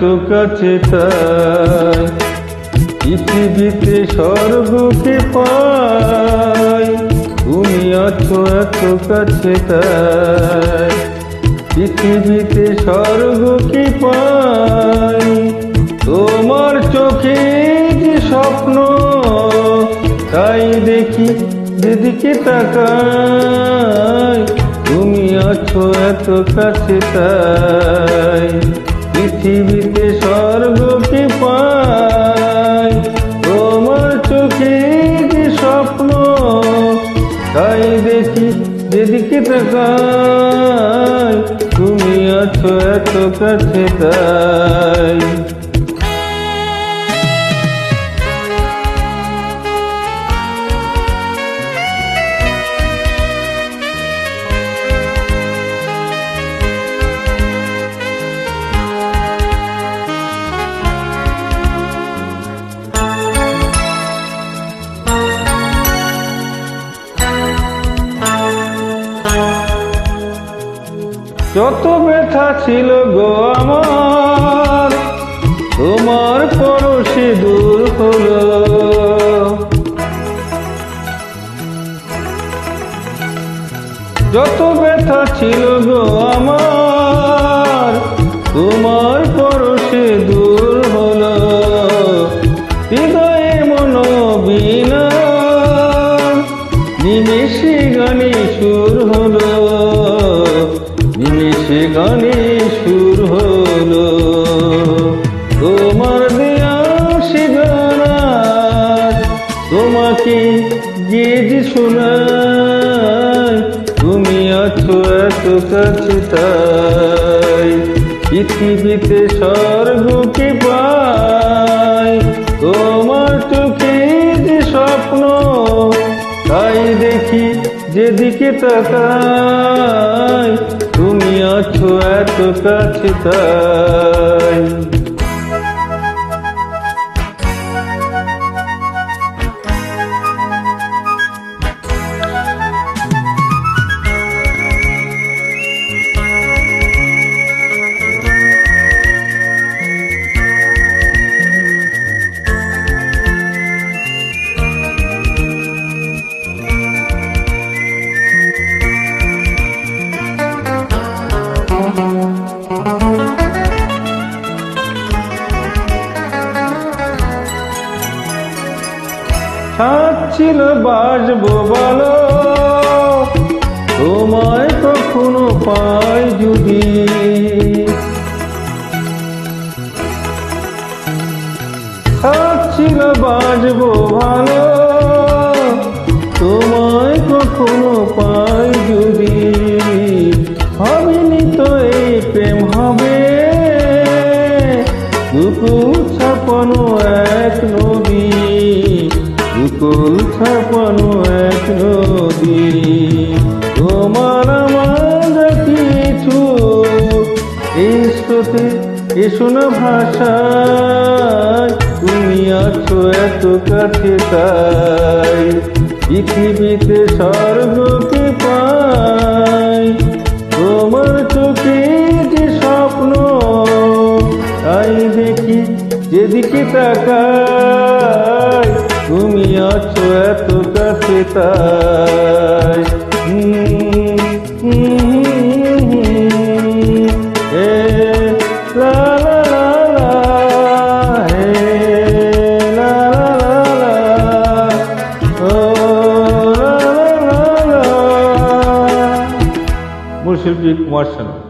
এত কাছে তাই পৃথিবীতে স্বর্গকে পাই, তুমি আছো এত কাছে তাই পৃথিবীতে স্বর্গকে পাই। তোমার চোখে যে স্বপ্ন তাই দেখি যেদিকে তাকাই, তুমি আছো এত কাছে তাই পৃথিবীতে স্বর্গকে পাই। তোমার চোখে যে স্বপ্ন তাই দেখি যেদিকে তাকাই, তুমি আছো এত কাছে তাই। যত ব্যথা ছিল গো আমার, তোমার পরশে দূর হলো। যত ব্যথা ছিল গো আমার, তোমার পরশে দূর হলো। হৃদয়ে মনোবীণা নিমেষে গানে সুর হলো, নিমেষে গানে সুর হলো। তোমার দেয়া সে গান তোমাকে গেয়ে শোনাই, তুমি আছো এত কাছে তাই পৃথিবীতে স্বর্গকে পাই। তোমার চোখে যে স্বপ্ন তাই দেখি যেদিকে তাকাই, তুমি আছো এত কাছে তাই। ছিল বাসবো বলো, তোমায় কখনো পাই যদি। ছিল বাসবো ভালো, তোমায় কখনো পাই যদি। ভাবিনি তো এই প্রেম হবে, দুকুল ছাপানো এক নদী, দুকুল ছাপানো এক নদী। তোমার আমার কিছু এই স্রোতে এসো না ভাষায়, তুমি আছো এত কাছে তাই পৃথিবীতে স্বর্গকে পাই। তোমার চোখে যে স্বপ্ন তাই দেখি যেদিকে তাকাই, তুমি আছো এত কাছে তাই। লা লা লা লা, লা লা লা, ও লা লা লা। মূল শিল্পী কুমার শানু।